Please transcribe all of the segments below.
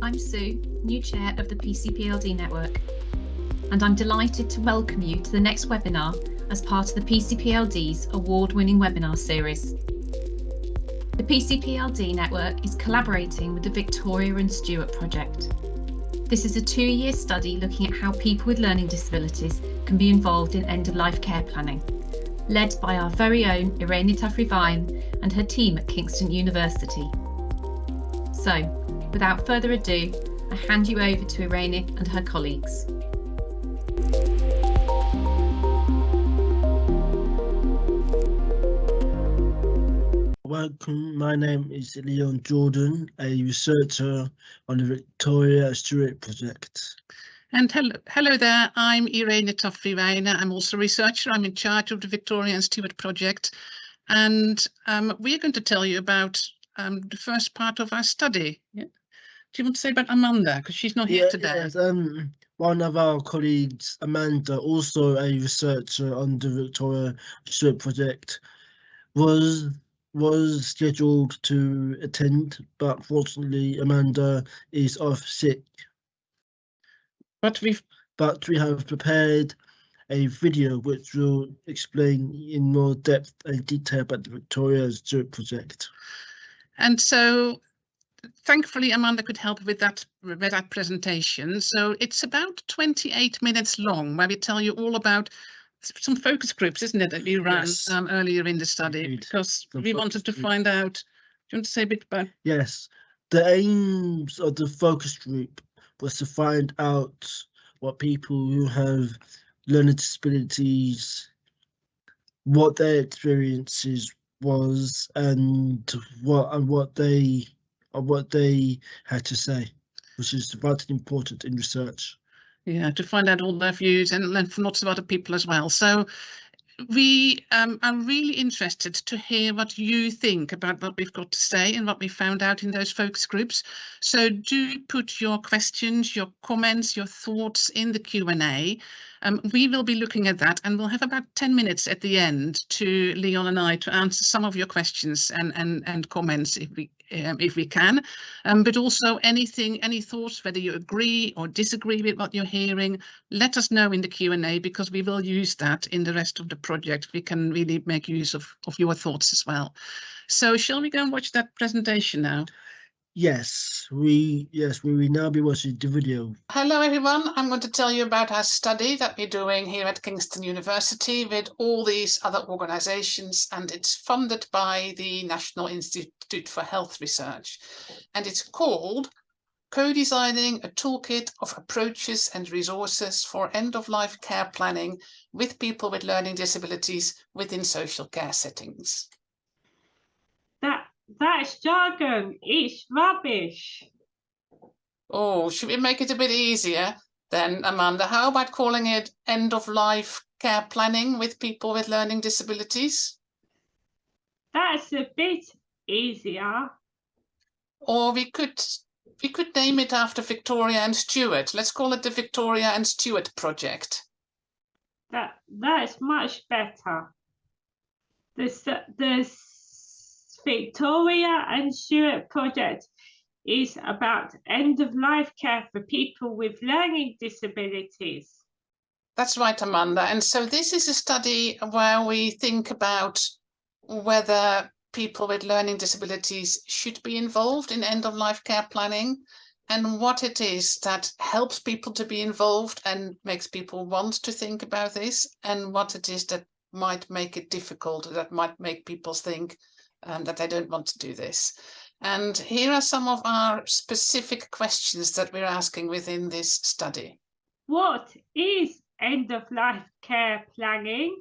I'm Sue, new chair of the PCPLD Network, and I'm delighted to welcome you to the next webinar as part of the PCPLD's award-winning webinar series. The PCPLD Network is collaborating with the Victoria Stuart Project. This is a 2-year study looking at how people with learning disabilities can be involved in end-of-life care planning, led by our very own Irene Tuffrey-Wijne and her team at Kingston University. So, without further ado, I hand you over to Irene and her colleagues. Welcome, my name is Leon Jordan, a researcher on the Victoria Stuart Project. And hello there, I'm Irene Tuffrey-Wijne. I'm also a researcher. I'm in charge of the Victoria Stuart Project. And we're going to tell you about the first part of our study. Yeah. Do you want to say about Amanda? Because she's not here today. Yes, one of our colleagues, Amanda, also a researcher on the Victoria Stuart Project, was scheduled to attend, but unfortunately Amanda is off sick. But we have prepared a video which will explain in more depth and detail about the Victoria Stuart Project. And so thankfully Amanda could help with that presentation. So it's about 28 minutes long, where we tell you all about some focus groups, isn't it, that we ran earlier in the study, because we wanted to find out. Do you want to say a bit about? Yes, the aims of the focus group was to find out what people who have learning disabilities, what their experiences was, and what they had to say, which is vitally important in research. Yeah, to find out all their views and learn from lots of other people as well. So we are really interested to hear what you think about what we've got to say and what we found out in those focus groups. So do put your questions, your comments, your thoughts in the Q&A. We will be looking at that, and we'll have about 10 minutes at the end to Leon and I to answer some of your questions and comments if we can. But also any thoughts, whether you agree or disagree with what you're hearing, let us know in the Q&A, because we will use that in the rest of the project. We can really make use of your thoughts as well. So shall we go and watch that presentation now? Yes, we will now be watching the video. Hello everyone, I'm going to tell you about our study that we're doing here at Kingston University with all these other organisations, and it's funded by the National Institute for Health Research, and it's called Co-Designing a Toolkit of Approaches and Resources for End-of-Life Care Planning with People with Learning Disabilities within Social Care Settings. That's jargon. It's rubbish. Oh, should we make it a bit easier then, Amanda? How about calling it end-of-life care planning with people with learning disabilities? That's a bit easier. Or we could name it after Victoria and Stuart. Let's call it the Victoria and Stuart Project. That's much better. The Victoria and Stuart Project is about end-of-life care for people with learning disabilities. That's right, Amanda. And so this is a study where we think about whether people with learning disabilities should be involved in end-of-life care planning, and what it is that helps people to be involved and makes people want to think about this, and what it is that might make it difficult, that might make people think that they don't want to do this. And here are some of our specific questions that we're asking within this study. What is end-of-life care planning?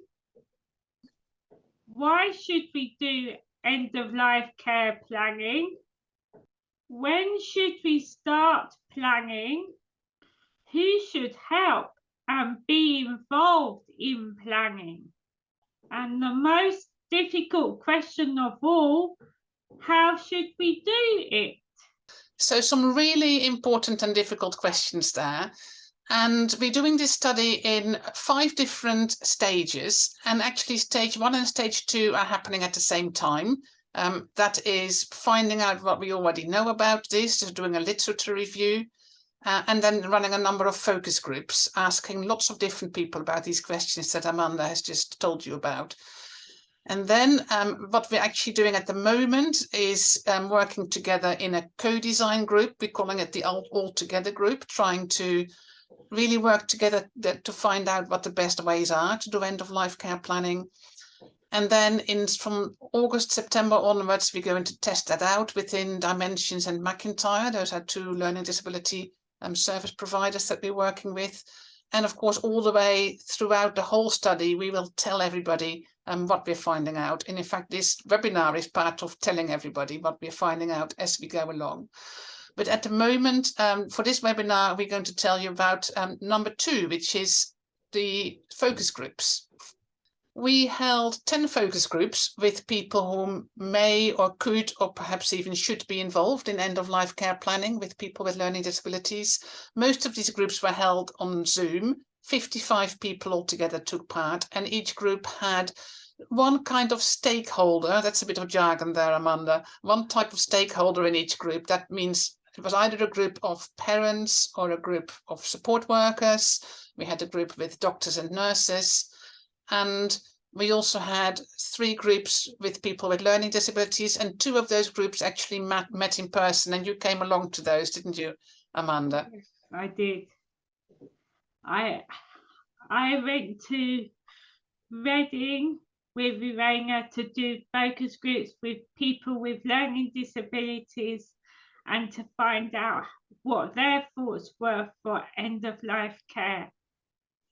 Why should we do end-of-life care planning? When should we start planning? Who should help and be involved in planning? And the most difficult question of all, how should we do it? So some really important and difficult questions there. And we're doing this study in 5 different stages, and actually stage 1 and stage 2 are happening at the same time. That is finding out what we already know about this, so doing a literature review, and then running a number of focus groups, asking lots of different people about these questions that Amanda has just told you about. And then what we're actually doing at the moment is working together in a co-design group. We're calling it the All Together group, trying to really work together to find out what the best ways are to do end-of-life care planning. And then from August, September onwards, we're going to test that out within Dimensions and MacIntyre. Those are two learning disability service providers that we're working with. And of course, all the way throughout the whole study, we will tell everybody what we're finding out. And in fact, this webinar is part of telling everybody what we're finding out as we go along. But at the moment, for this webinar, we're going to tell you about number 2, which is the focus groups. We held 10 focus groups with people who may or could or perhaps even should be involved in end-of-life care planning with people with learning disabilities. Most of these groups were held on Zoom. 55 people altogether took part, and each group had one kind of stakeholder. That's a bit of jargon there, Amanda. One type of stakeholder in each group. That means it was either a group of parents or a group of support workers. We had a group with doctors and nurses. And we also had 3 groups with people with learning disabilities, and 2 of those groups actually met in person, and you came along to those, didn't you, Amanda? Yes, I did. I went to Reading with Irene to do focus groups with people with learning disabilities and to find out what their thoughts were for end-of-life care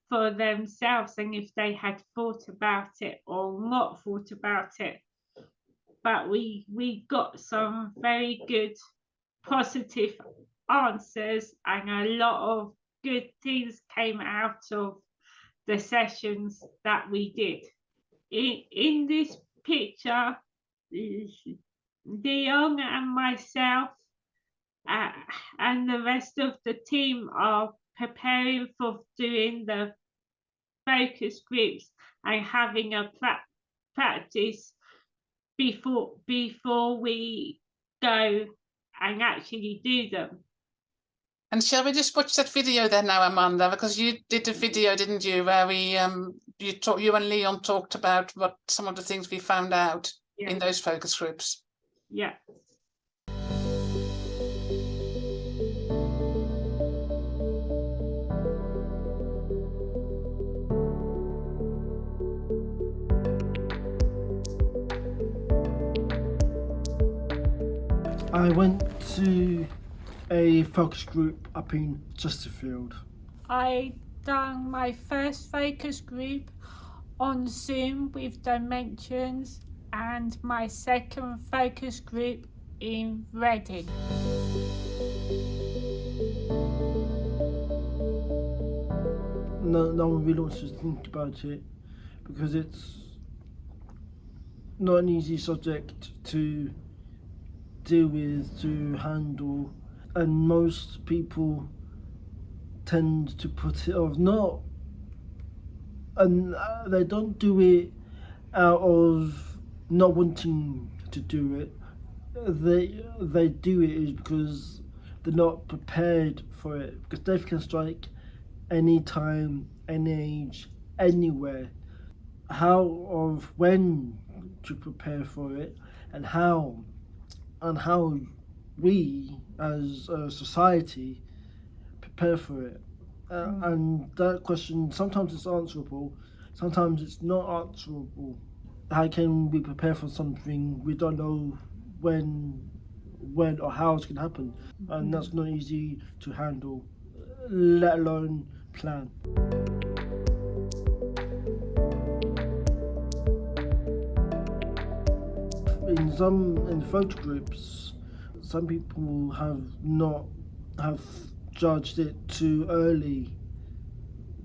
for themselves, and if they had thought about it or not thought about it. But we got some very good positive answers, and a lot of good things came out of the sessions that we did. In this picture, Leon and myself and the rest of the team are preparing for doing the focus groups and having a practice before we go and actually do them. And shall we just watch that video then now, Amanda? Because you did a video, didn't you, where we you and Leon talked about what some of the things we found out in those focus groups. Yeah. I went to a focus group up in Chesterfield. I done my first focus group on Zoom with Dimensions and my second focus group in Reading. No one really wants to think about it because it's not an easy subject to deal with, to handle, and most people tend to put it off. They don't do it out of not wanting to do it. They do it is because they're not prepared for it, because death can strike any time, any age, anywhere. When to prepare for it, and how we as a society prepare for it. And that question, sometimes it's answerable, sometimes it's not answerable. How can we prepare for something we don't know when or how it's going to happen? And that's not easy to handle, let alone plan. In photo groups, some people have judged it too early.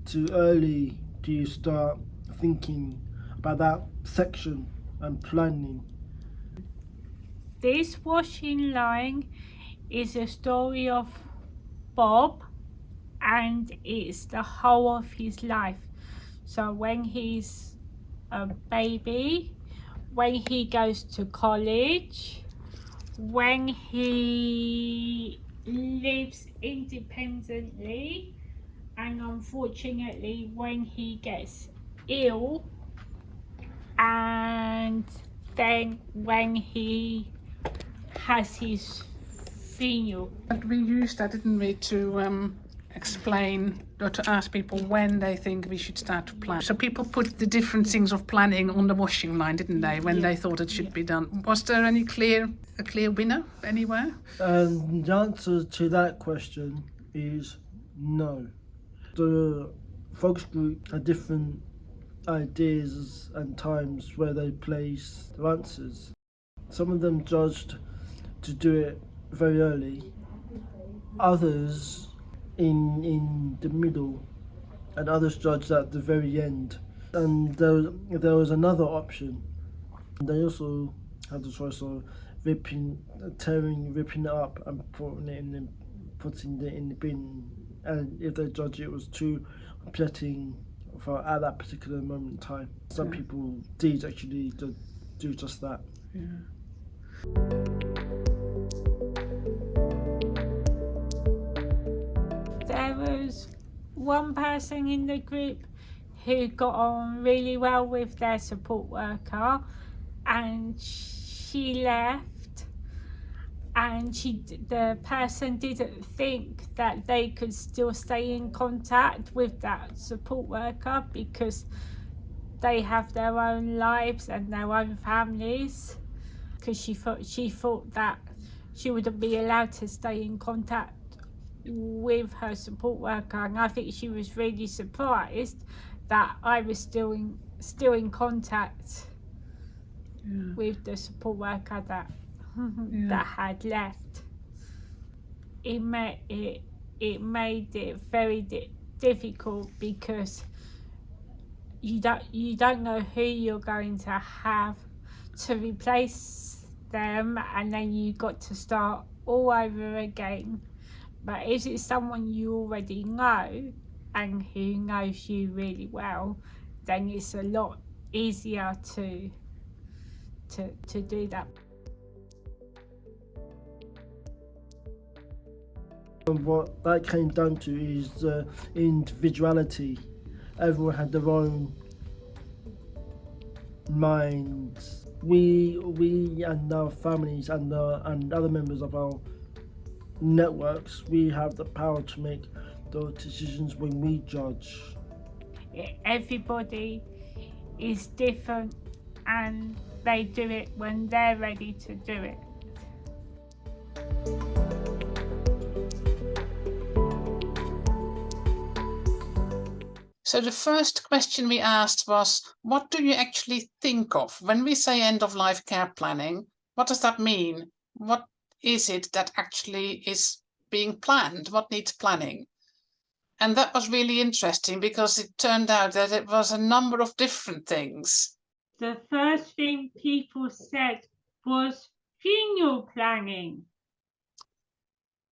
Too early do you start thinking about that section and planning. This washing line is a story of Bob, and it's the whole of his life. So when he's a baby, when he goes to college, when he lives independently, and unfortunately when he gets ill, and then when he has his funeral. But we used that, didn't we, to explain or to ask people when they think we should start to plan. So people put the different things of planning on the washing line, didn't they, when they thought it should be done. Was there any clear winner anywhere? The answer to that question is no. The focus group had different ideas and times where they place their answers. Some of them judged to do it very early, others in the middle, and others judged at the very end. And there was another option. They also had the choice of ripping it up and putting it in the bin. And if they judge it was too upsetting at that particular moment in time, some people did actually do just that. Yeah. There was one person in the group who got on really well with their support worker, and she left, and the person didn't think that they could still stay in contact with that support worker because they have their own lives and their own families, because she thought that she wouldn't be allowed to stay in contact with her support worker. And I think she was really surprised that I was still in contact with the support worker that had left. It made it very difficult because you don't know who you're going to have to replace them, and then you got to start all over again. But if it's someone you already know and who knows you really well, then it's a lot easier to do that. And what that came down to is individuality. Everyone had their own minds. We and our families and other members of our networks, we have the power to make those decisions when we judge. Everybody is different, and they do it when they're ready to do it. So the first question we asked was, what do you actually think of when we say end-of-life care planning? What does that mean? What is it that actually is being planned? What needs planning? And that was really interesting because it turned out that it was a number of different things. The first thing people said was funeral planning.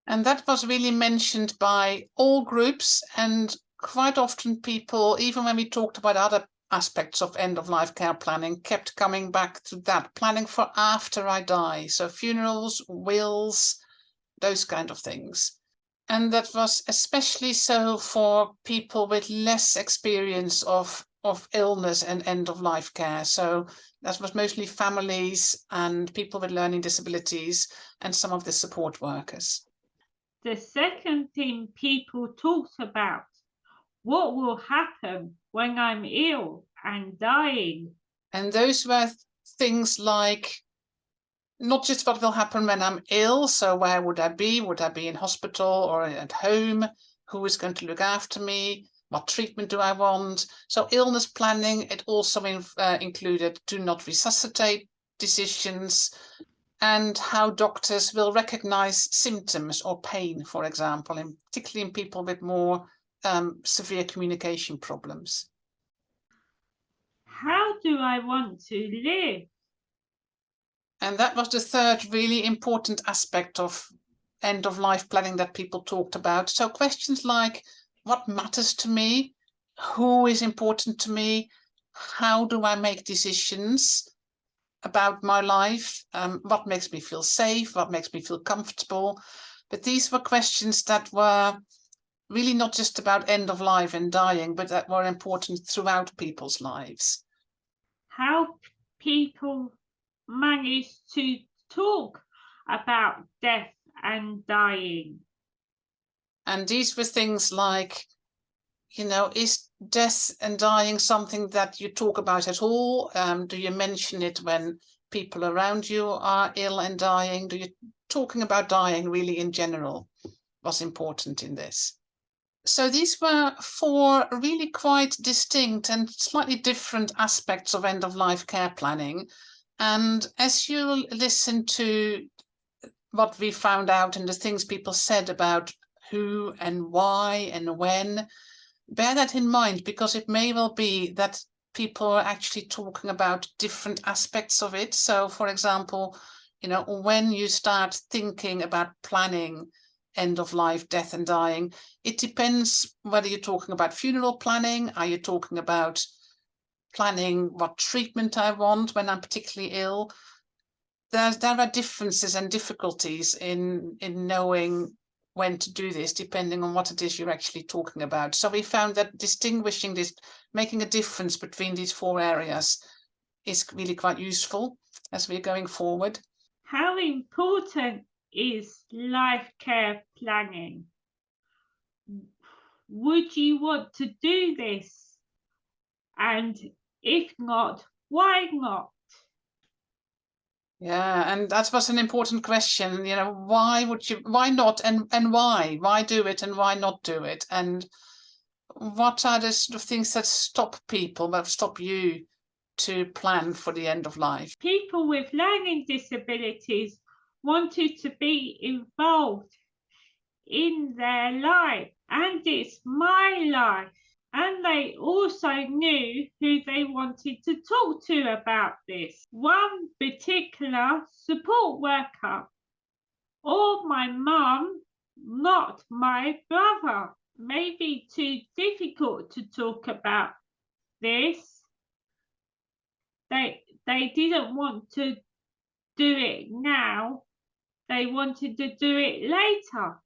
And that was really mentioned by all groups, and quite often people, even when we talked about other aspects of end-of-life care planning, kept coming back to that, planning for after I die. So funerals, wills, those kind of things. And that was especially so for people with less experience of illness and end-of-life care. So that was mostly families and people with learning disabilities and some of the support workers. The second thing people talked about, what will happen when I'm ill and dying? And those were things like not just what will happen when I'm ill, so where would I be? Would I be in hospital or at home? Who is going to look after me? What treatment do I want? So illness planning, it also included do not resuscitate decisions, and how doctors will recognize symptoms or pain, for example, and particularly in people with more severe communication problems. How do I want to live? And that was the third really important aspect of end-of-life planning that people talked about. So questions like, what matters to me? Who is important to me? How do I make decisions? about my life, what makes me feel safe, what makes me feel comfortable. But these were questions that were really not just about end of life and dying, but that were important throughout people's lives. How people manage to talk about death and dying. And these were things like, you know, is death and dying something that you talk about at all? Do you mention it when people around you are ill and dying? Do you talking about dying really in general was important in this? So these were 4 really quite distinct and slightly different aspects of end-of-life care planning. And as you listen to what we found out and the things people said about who and why and when, bear that in mind, because it may well be that people are actually talking about different aspects of it. So, for example, you know, when you start thinking about planning end of life, death and dying, it depends whether you're talking about funeral planning. Are you talking about planning what treatment I want when I'm particularly ill? There are differences and difficulties in knowing when to do this, depending on what it is you're actually talking about. So we found that distinguishing this, making a difference between these 4 areas is really quite useful as we're going forward. How important is life care planning? Would you want to do this? And if not, why not? Yeah, and that was an important question. You know, why not, and why do it and why not do it? And what are the sort of things that stop people, that stop you to plan for the end of life? People with learning disabilities wanted to be involved in their life, and it's my life. And they also knew who they wanted to talk to about this. One particular support worker, or my mum, not my brother. Maybe too difficult to talk about this. They didn't want to do it now. They wanted to do it later.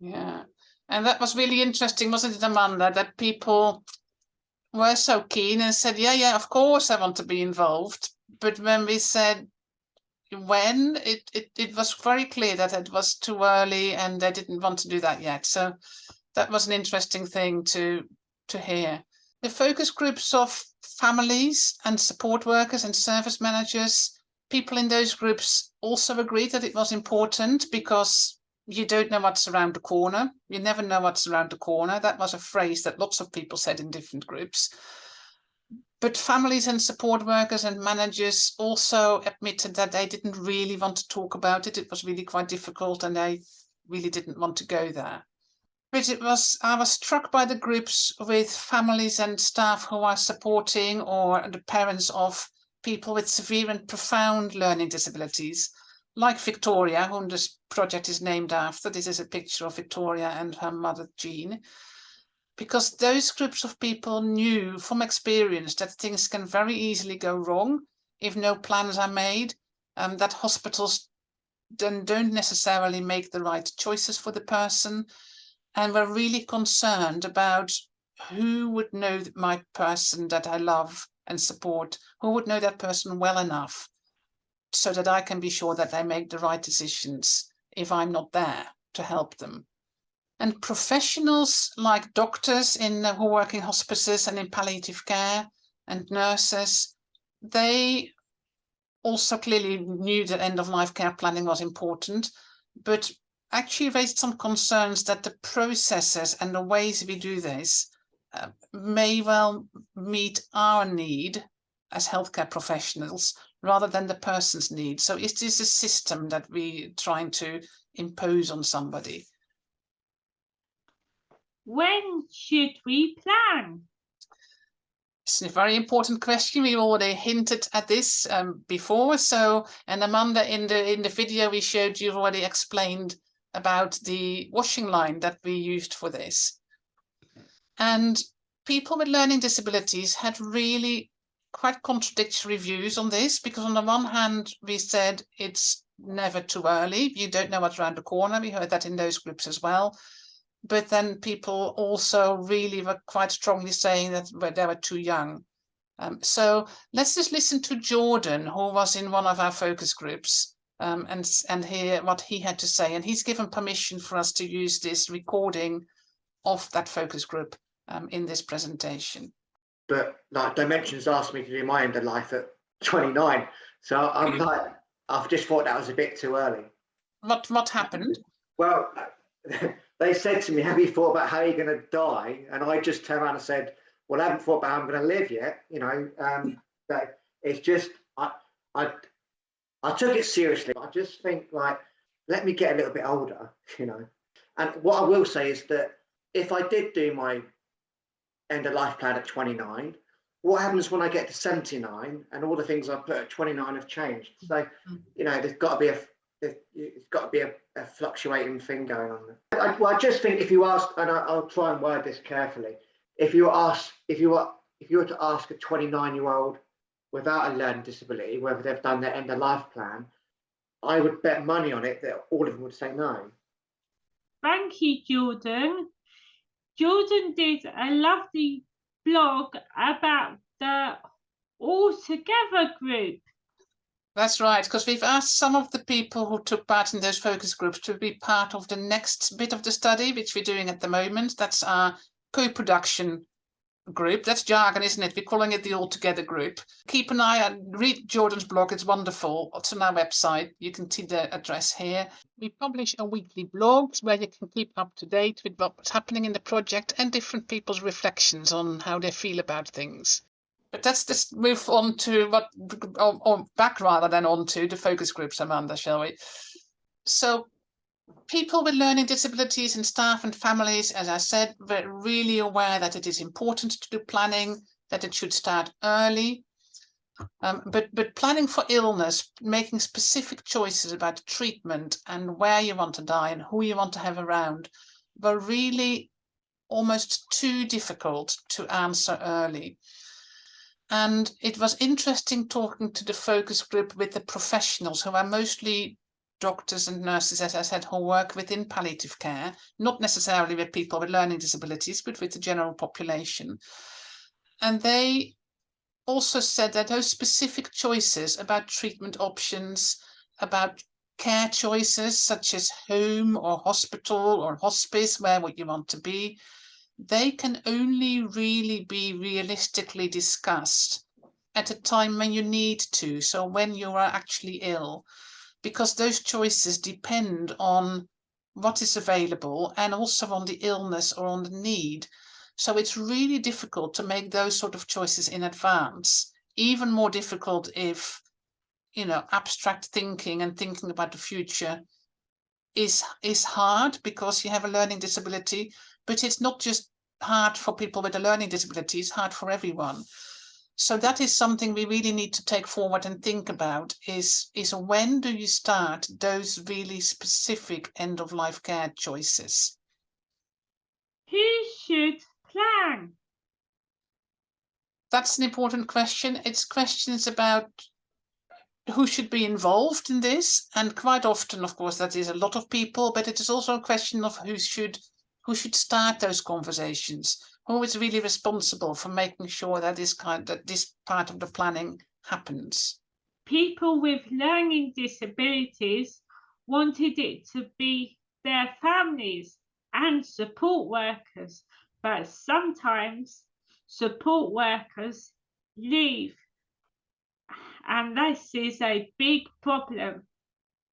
Yeah, and that was really interesting, wasn't it, Amanda, that people were so keen and said, yeah, of course I want to be involved. But when we said when, it was very clear that it was too early and they didn't want to do that yet. So that was an interesting thing to hear. The focus groups of families and support workers and service managers, people in those groups also agreed that it was important because you don't know what's around the corner. You never know what's around the corner. That was a phrase that lots of people said in different groups. But families and support workers and managers also admitted that they didn't really want to talk about it. It was really quite difficult and they really didn't want to go there. But I was struck by the groups with families and staff who are supporting, or the parents of people with severe and profound learning disabilities, like Victoria, whom this project is named after. This is a picture of Victoria and her mother, Jean, because those groups of people knew from experience that things can very easily go wrong if no plans are made, that hospitals then don't necessarily make the right choices for the person. And we're really concerned about who would know my person that I love and support, who would know that person well enough so that I can be sure that they make the right decisions if I'm not there to help them. And professionals like doctors who work in hospices and in palliative care and nurses, they also clearly knew that end-of-life care planning was important, but actually raised some concerns that the processes and the ways we do this may well meet our need as healthcare professionals rather than the person's need. So is this a system that we're trying to impose on somebody? When should we plan? It's a very important question. We already hinted at this before. So, and Amanda, in the video we showed, you've already explained about the washing line that we used for this. And people with learning disabilities had really quite contradictory views on this, because on the one hand, we said it's never too early. You don't know what's around the corner. We heard that in those groups as well. But then people also really were quite strongly saying that they were too young. So let's just listen to Jordan, who was in one of our focus groups, and hear what he had to say. And he's given permission for us to use this recording of that focus group in this presentation. But like Dimensions asked me to do my end of life at 29. So I'm like, I've just thought that was a bit too early. What happened? Well, they said to me, have you thought about how you're going to die? And I just turned around and said, well, I haven't thought about how I'm going to live yet. You know, that it's just, I took it seriously. I just think, like, let me get a little bit older, you know. And what I will say is that if I did do my end of life plan at 29, what happens when I get to 79 and all the things I put at 29 have changed? So, you know, there's got to be a fluctuating thing going on there. Well, I just think if you ask, and I'll try and word this carefully, if you were to ask a 29-year-old without a learning disability whether they've done their end of life plan, I would bet money on it that all of them would say no. Thank you, Jordan. Jordan did a lovely blog about the All Together group. That's right, because we've asked some of the people who took part in those focus groups to be part of the next bit of the study, which we're doing at the moment. That's our co-production group. That's jargon, isn't it? We're calling it the All Together group. Keep an eye on, read Jordan's blog. It's wonderful. It's on our website. You can see the address here. We publish a weekly blog where you can keep up to date with what's happening in the project and different people's reflections on how they feel about things. But let's just move on to back rather than on to the focus groups, Amanda, shall we? So people with learning disabilities and staff and families, as I said, were really aware that it is important to do planning, that it should start early. But planning for illness, making specific choices about treatment and where you want to die and who you want to have around, were really almost too difficult to answer early. And it was interesting talking to the focus group with the professionals who are mostly doctors and nurses, as I said, who work within palliative care, not necessarily with people with learning disabilities, but with the general population. And they also said that those specific choices about treatment options, about care choices, such as home or hospital or hospice, where would you want to be, they can only really be realistically discussed at a time when you need to, so when you are actually ill, because those choices depend on what is available and also on the illness or on the need. So it's really difficult to make those sort of choices in advance, even more difficult if, you know, abstract thinking and thinking about the future is hard because you have a learning disability, but it's not just hard for people with a learning disability, it's hard for everyone. So that is something we really need to take forward and think about is when do you start those really specific end-of-life care choices? Who should plan? That's an important question. It's questions about who should be involved in this. And quite often, of course, that is a lot of people, but it is also a question of who should start those conversations. Who is really responsible for making sure that this part of the planning happens? People with learning disabilities wanted it to be their families and support workers, but sometimes support workers leave. And this is a big problem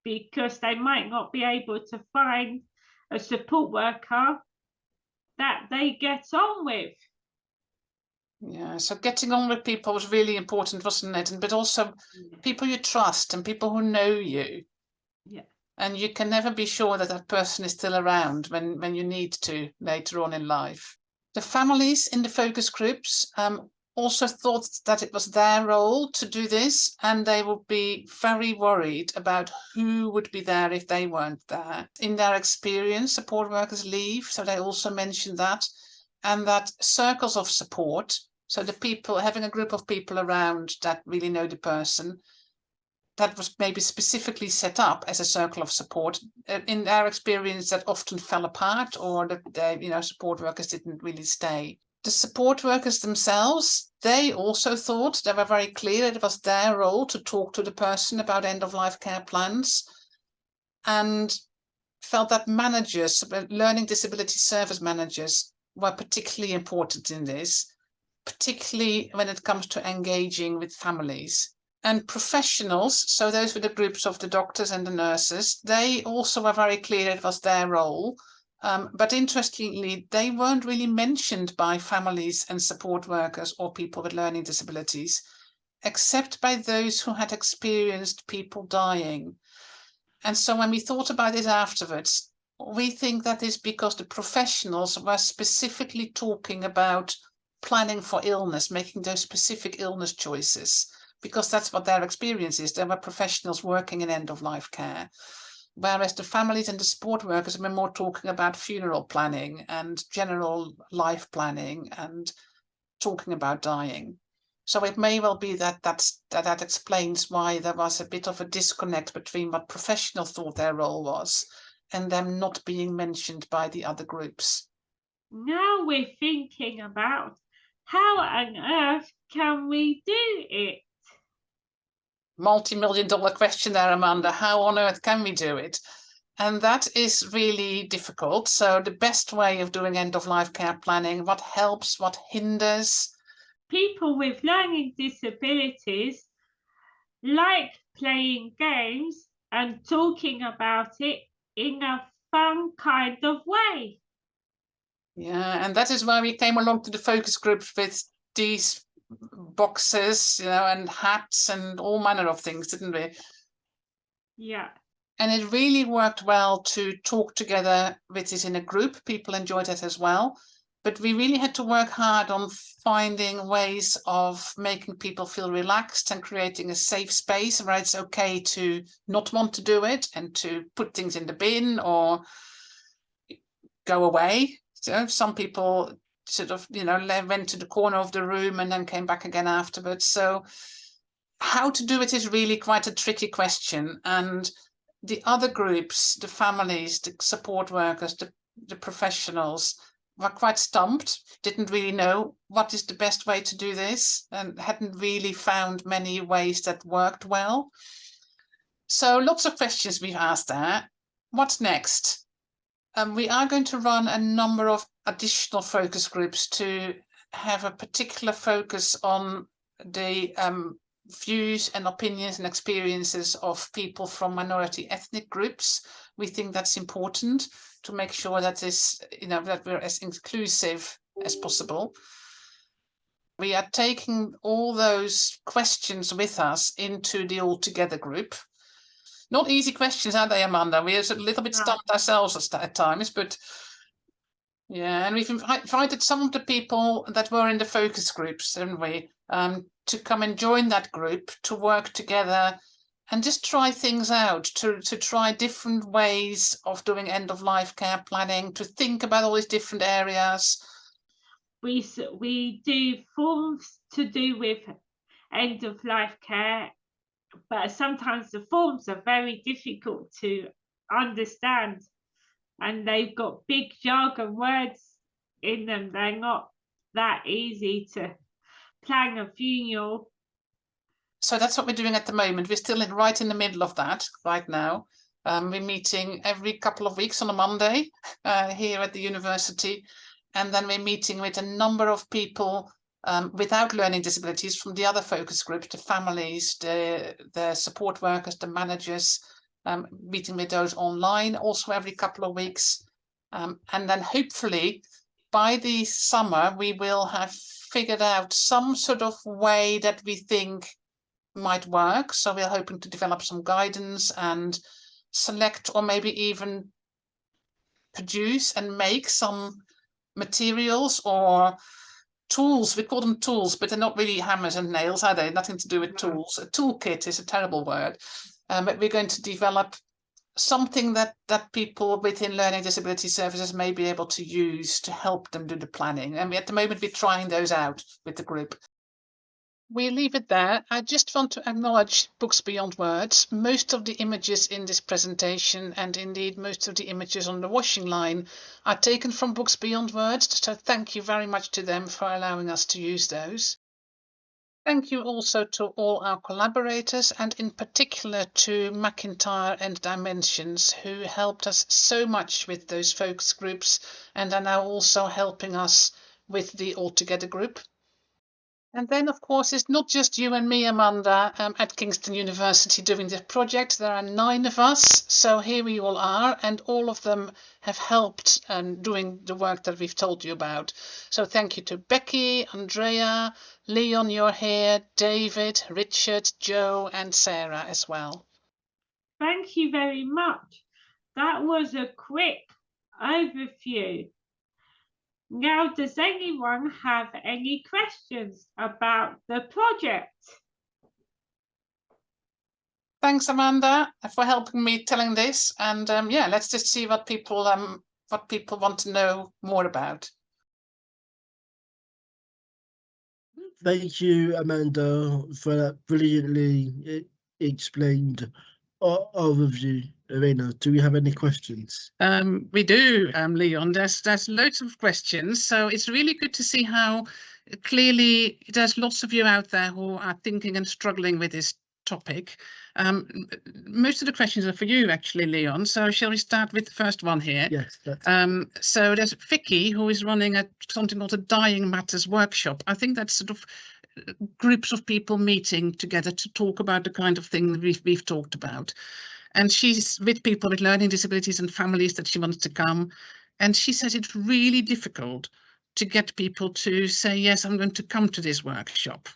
because they might not be able to find a support worker that they get on with. Yeah, so getting on with people was really important, wasn't it? But also people you trust and people who know you. Yeah. And you can never be sure that that person is still around when you need to later on in life. The families in the focus groups also thought that it was their role to do this, and they would be very worried about who would be there if they weren't there. In their experience, support workers leave, so they also mentioned that, and that circles of support So the people, having a group of people around that really know the person, that was maybe specifically set up as a circle of support. In our experience, that often fell apart, or the support workers didn't really stay. The support workers themselves, they also thought, they were very clear it was their role to talk to the person about end-of-life care plans, and felt that managers, learning disability service managers, were particularly important in this, particularly when it comes to engaging with families. And professionals, so those were the groups of the doctors and the nurses, they also were very clear it was their role. But interestingly, they weren't really mentioned by families and support workers or people with learning disabilities, except by those who had experienced people dying. And so when we thought about this afterwards, we think that is because the professionals were specifically talking about planning for illness, making those specific illness choices, because that's what their experience is. They were professionals working in end-of-life care, whereas the families and the support workers were more talking about funeral planning and general life planning and talking about dying. So it may well be that that explains why there was a bit of a disconnect between what professionals thought their role was and them not being mentioned by the other groups. Now we're thinking about how on earth can we do it? Multi-million-dollar question there, Amanda. How on earth can we do it? And that is really difficult. So the best way of doing end-of-life care planning, what helps, what hinders? People with learning disabilities like playing games and talking about it in a fun kind of way. Yeah, and that is why we came along to the focus groups with these boxes, and hats and all manner of things, didn't we? Yeah. And it really worked well to talk together with this in a group. People enjoyed it as well. But we really had to work hard on finding ways of making people feel relaxed and creating a safe space where it's okay to not want to do it and to put things in the bin or go away. So some people sort of, went to the corner of the room and then came back again afterwards. So how to do it is really quite a tricky question. And the other groups, the families, the support workers, the professionals, were quite stumped, didn't really know what is the best way to do this, and hadn't really found many ways that worked well. So lots of questions we've asked there. What's next? We are going to run a number of additional focus groups to have a particular focus on the views and opinions and experiences of people from minority ethnic groups. We think that's important to make sure that that we're as inclusive as possible. We are taking all those questions with us into the All Together group. Not easy questions, are they, Amanda? We're a little bit stumped ourselves at times, but yeah, and we've invited some of the people that were in the focus groups, haven't we, to come and join that group, to work together and just try things out, to try different ways of doing end-of-life care planning, to think about all these different areas. We do forms to do with end-of-life care, but sometimes the forms are very difficult to understand and they've got big jargon words in them. They're not that easy to plan a funeral. So that's what we're doing at the moment. We're still right in the middle of that right now. We're meeting every couple of weeks on a Monday here at the university. And then we're meeting with a number of people without learning disabilities from the other focus groups, the families, the support workers, the managers, meeting with those online also every couple of weeks. And then hopefully by the summer, we will have figured out some sort of way that we think might work. So we're hoping to develop some guidance and select or maybe even produce and make some materials or tools. We call them tools, but they're not really hammers and nails, are they? Nothing to do with tools. A toolkit is a terrible word. But we're going to develop something that people within learning disability services may be able to use to help them do the planning. And at the moment we're trying those out with the group. We leave it there. I just want to acknowledge Books Beyond Words. Most of the images in this presentation, and indeed most of the images on the washing line, are taken from Books Beyond Words. So thank you very much to them for allowing us to use those. Thank you also to all our collaborators, and in particular to MacIntyre and Dimensions, who helped us so much with those focus groups and are now also helping us with the Altogether group. And then, of course, it's not just you and me, Amanda, at Kingston University doing this project. There are 9 of us, so here we all are, and all of them have helped doing the work that we've told you about. So thank you to Becky, Andrea, Leon, you're here, David, Richard, Joe, and Sarah as well. Thank you very much. That was a quick overview. Now, does anyone have any questions about the project? Thanks, Amanda, for helping me telling this. And yeah, let's just see what people want to know more about. Thank you, Amanda, for that brilliantly explained overview. Irene, do we have any questions? We do, Leon. There's loads of questions, so it's really good to see how clearly there's lots of you out there who are thinking and struggling with this topic. Most of the questions are for you, actually, Leon. So shall we start with the first one here? Yes. So there's Vicky, who is running something called a Dying Matters workshop. I think that's sort of groups of people meeting together to talk about the kind of thing that we've talked about. And she's with people with learning disabilities and families that she wants to come. And she says it's really difficult to get people to say, yes, I'm going to come to this workshop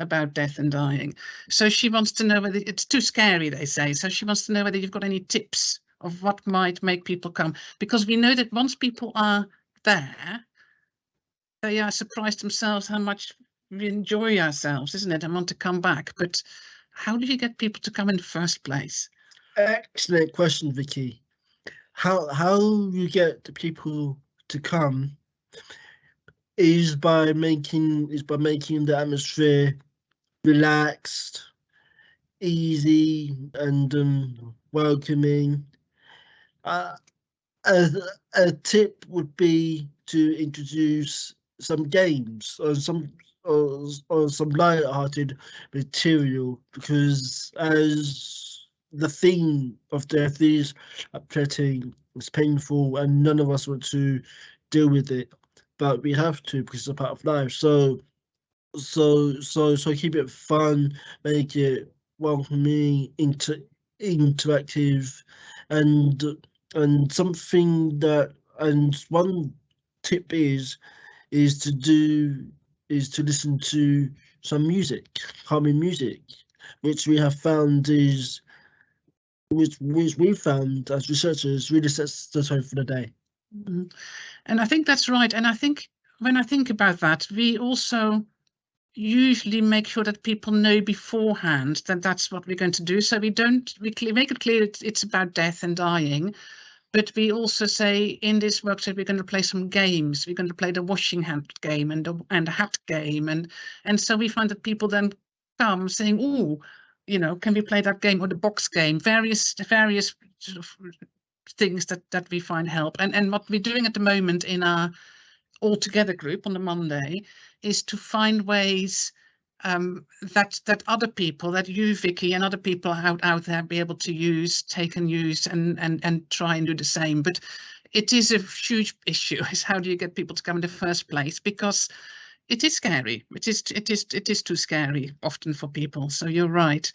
about death and dying. So she wants to know whether it's too scary, they say. So she wants to know whether you've got any tips of what might make people come. Because we know that once people are there, they are surprised themselves how much we enjoy ourselves, isn't it? And want to come back. But how do you get people to come in the first place? Excellent question, Vicky. How you get the people to come is by making the atmosphere relaxed, easy, and welcoming. A tip would be to introduce some games or some light-hearted material, because as the theme of death is upsetting, it's painful, and none of us want to deal with it, but we have to because it's a part of life. So keep it fun, make it welcoming, interactive, and something that, and one tip is to listen to some music, calming music, which we have found is which we found as researchers really sets the tone for the day. Mm-hmm. And I think that's right. And I think when I think about that, we also usually make sure that people know beforehand that that's what we're going to do. So we make it clear it's about death and dying, but we also say in this workshop we're going to play some games. We're going to play the washing hand game and the hat game, and so we find that people then come saying, "Oh, you know, can we play that game or the box game?" Various sort of things that we find help. And what we're doing at the moment in our Altogether group on the Monday is to find ways that other people, that you, Vicky, and other people out there be able to take and use and try and do the same. But it is a huge issue, is how do you get people to come in the first place? Because it is scary. It is too scary often for people. So you're right.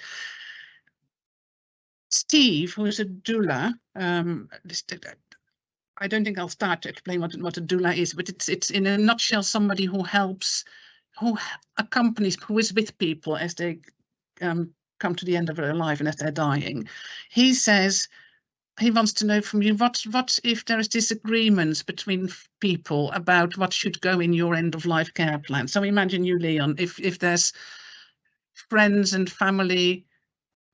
Steve, who is a doula, I don't think I'll start to explain what a doula is, but it's in a nutshell somebody who helps, who accompanies, who is with people as they come to the end of their life and as they're dying. He says he wants to know from you, what if there is disagreements between people about what should go in your end of life care plan? So imagine you, Leon, if there's friends and family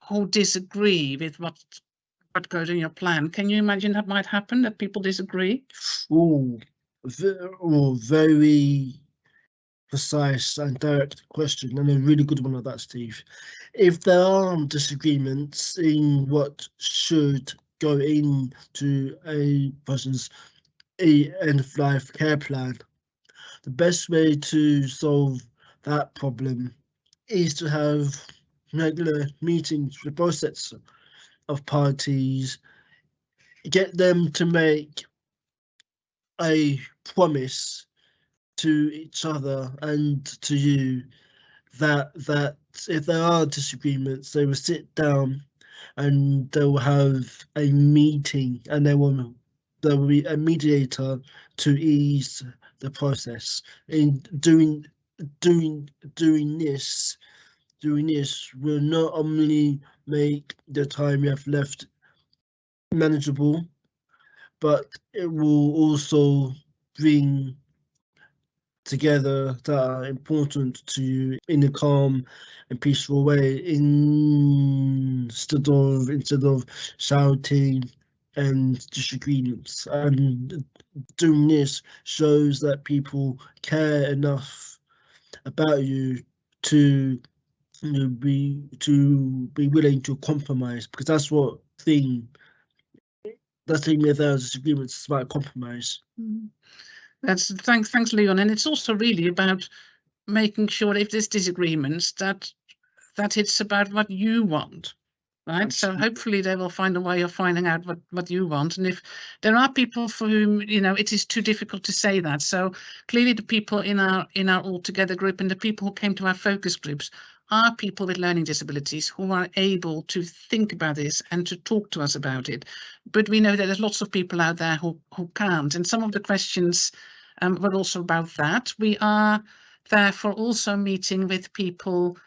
who disagree with what what goes in your plan. Can you imagine that might happen, that people disagree? Oh, very precise and direct question, and a really good one at that, Steve. If there are disagreements in what should go into a person's end-of-life care plan, the best way to solve that problem is to have regular meetings with both sets of parties, get them to make a promise to each other and to you that if there are disagreements, they will sit down and they will have a meeting, and there will be a mediator to ease the process. In doing this will not only make the time you have left manageable, but it will also bring together that are important to you in a calm and peaceful way, instead of shouting and disagreements. And doing this shows that people care enough about you to be willing to compromise, because that's what thing. That's the thing with our disagreements. It's about compromise. Thanks, Leon. And it's also really about making sure if there's disagreements that it's about what you want, right? Absolutely. So hopefully they will find a way of finding out what you want. And if there are people for whom, you know, it is too difficult to say that. So clearly the people in our All Together group and the people who came to our focus groups are people with learning disabilities who are able to think about this and to talk to us about it. But we know that there's lots of people out there who can't. And some of the questions were also about that. We are therefore also meeting with people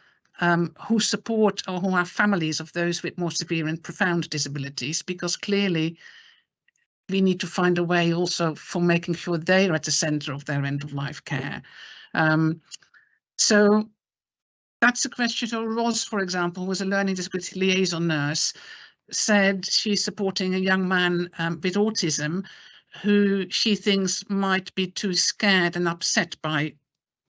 who support or who are families of those with more severe and profound disabilities, because clearly we need to find a way also for making sure they are at the centre of their end-of-life care. So that's a question. So Roz, for example, who was a learning disability liaison nurse, said she's supporting a young man with autism who she thinks might be too scared and upset by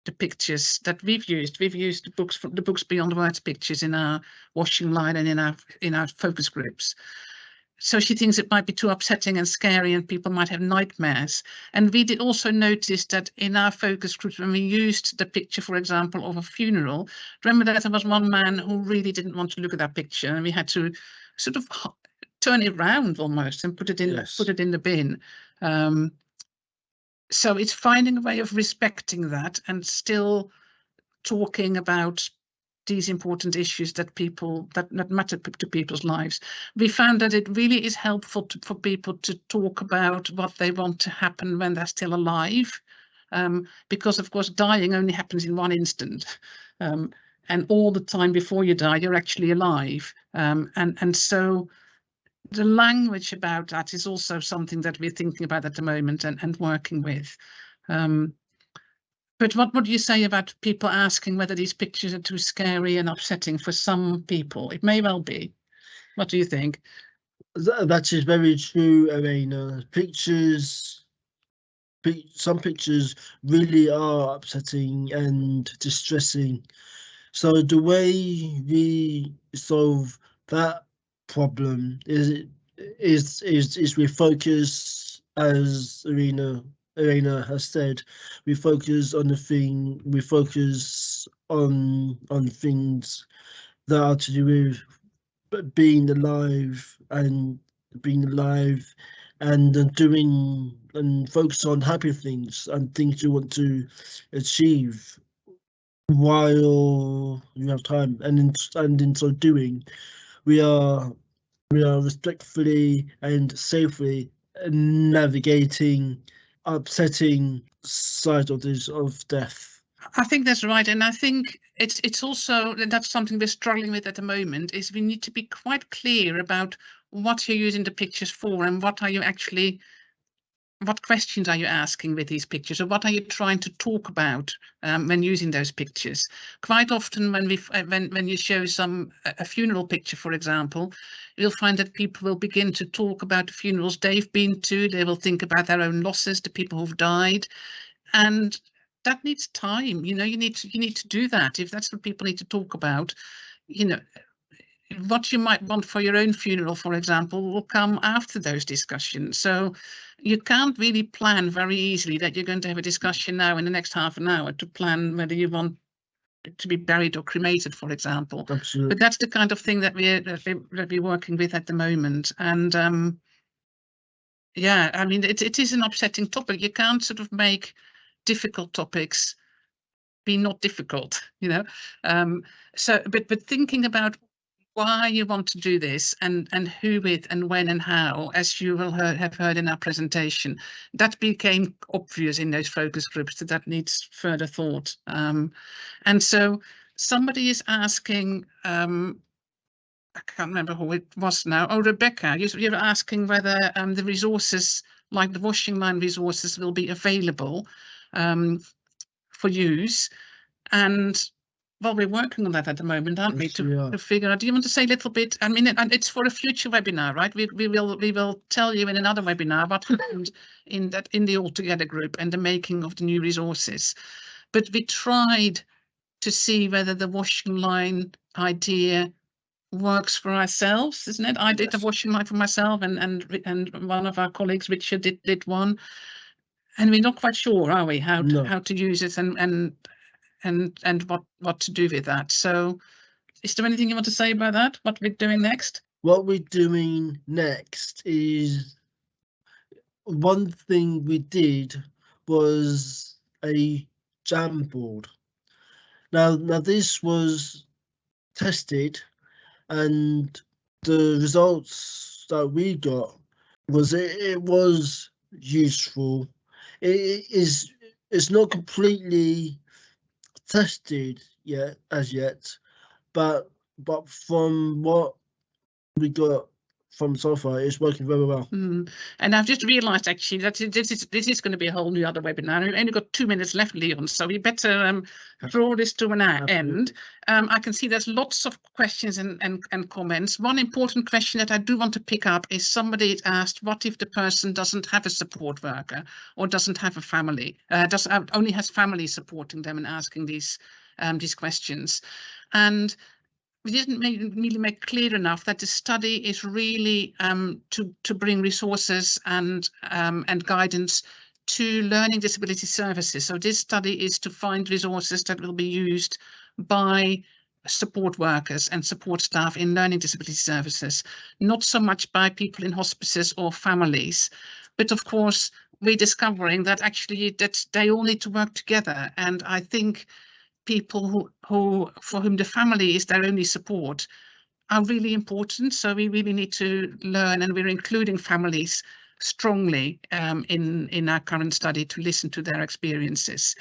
the pictures that we've used. We've used the books Beyond Words pictures in our washing line and in our focus groups. So she thinks it might be too upsetting and scary and people might have nightmares. And we did also notice that in our focus groups, when we used the picture, for example, of a funeral, remember that there was one man who really didn't want to look at that picture, and we had to sort of turn it around almost and put it in the bin. So it's finding a way of respecting that and still talking about these important issues that matter to people's lives. We found that it really is helpful for people to talk about what they want to happen when they're still alive, because of course dying only happens in one instant, and all the time before you die you're actually alive, and so the language about that is also something that we're thinking about at the moment and working with. But what would you say about people asking whether these pictures are too scary and upsetting for some people? It may well be. What do you think? That is very true, Irene. Some pictures really are upsetting and distressing. So the way we solve that problem is we focus, as Irene has said, we focus on things that are to do with being alive and focus on happy things and things you want to achieve while you have time, and in so doing we are respectfully and safely navigating upsetting side of death. I think that's right, and I think it's also, and that's something we're struggling with at the moment, is we need to be quite clear about what you're using the pictures for and what are you actually what questions are you asking with these pictures, or what are you trying to talk about when using those pictures? Quite often when you show a funeral picture, for example, you'll find that people will begin to talk about the funerals they've been to. They will think about their own losses, the people who've died, and that needs time. You know, you need to do that. If that's what people need to talk about, you know, what you might want for your own funeral, for example, will come after those discussions. So you can't really plan very easily that you're going to have a discussion now in the next half an hour to plan whether you want to be buried or cremated, for example. Absolutely. But that's the kind of thing that we're working with at the moment. And yeah, I mean, it is an upsetting topic. You can't sort of make difficult topics be not difficult, you know. So, but thinking about why you want to do this and who with and when and how, as you will have heard in our presentation, that became obvious in those focus groups that needs further thought. And so somebody is asking, I can't remember who it was now. Oh, Rebecca, you're asking whether the resources like the washing line resources will be available for use. And well, we're working on that at the moment, aren't we? To figure out. Do you want to say a little bit? I mean, and it's for a future webinar, right? We will tell you in another webinar what happened in the Altogether group and the making of the new resources. But we tried to see whether the washing line idea works for ourselves, isn't it? I did a washing line for myself, and one of our colleagues, Richard, did one, and we're not quite sure, are we, how to use it and what to do with that. So is there anything you want to say about that, what we're doing next? What we're doing next is, one thing we did was a Jamboard. Now this was tested, and the results that we got was it was useful. It's not completely tested as yet, but from what we got from so far, it's working very well. And I've just realised actually that this is going to be a whole new other webinar. We've only got 2 minutes left, Leon, so we better draw this to an end. I can see there's lots of questions and comments. One important question that I do want to pick up is somebody asked, what if the person doesn't have a support worker or doesn't have a family, only has family supporting them and asking these questions? And we didn't really make clear enough that the study is really to bring resources and guidance to learning disability services. So this study is to find resources that will be used by support workers and support staff in learning disability services, not so much by people in hospices or families. But of course, we're discovering that actually that they all need to work together. And I think people who for whom the family is their only support are really important. So we really need to learn, and we're including families strongly in our current study to listen to their experiences.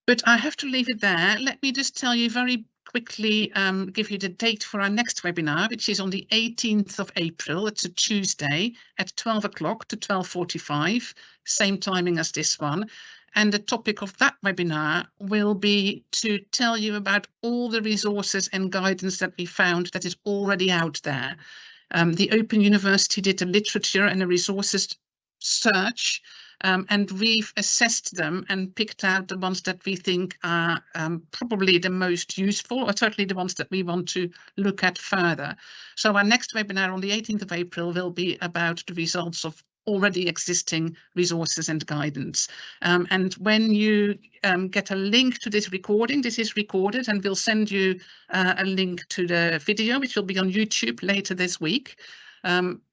But I have to leave it there. Let me just tell you very quickly, give you the date for our next webinar, which is on the 18th of April. It's a Tuesday at 12 o'clock to 12:45, same timing as this one. And the topic of that webinar will be to tell you about all the resources and guidance that we found that is already out there. The Open University did a literature and a resources search, and we've assessed them and picked out the ones that we think are probably the most useful, or certainly the ones that we want to look at further. So our next webinar on the 18th of April will be about the results of already existing resources and guidance. And when you get a link to this recording, this is recorded, and we'll send you a link to the video, which will be on YouTube later this week.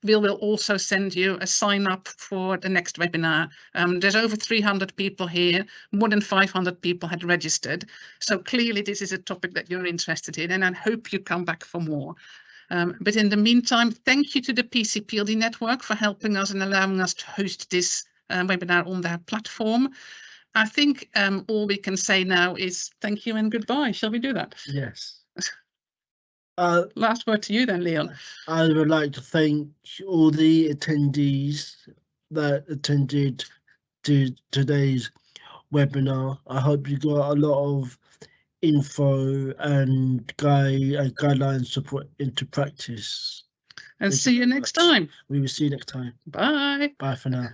We will also send you a sign up for the next webinar. There's over 300 people here, more than 500 people had registered. So clearly this is a topic that you're interested in, and I hope you come back for more. But in the meantime, thank you to the PCPLD Network for helping us and allowing us to host this webinar on their platform. I think all we can say now is thank you and goodbye. Shall we do that? Yes. Last word to you then, Leon. I would like to thank all the attendees that attended to today's webinar. I hope you got a lot of info and guidelines to put into practice. And Thank see you very next much. time. We will see you next time. Bye. Bye for now.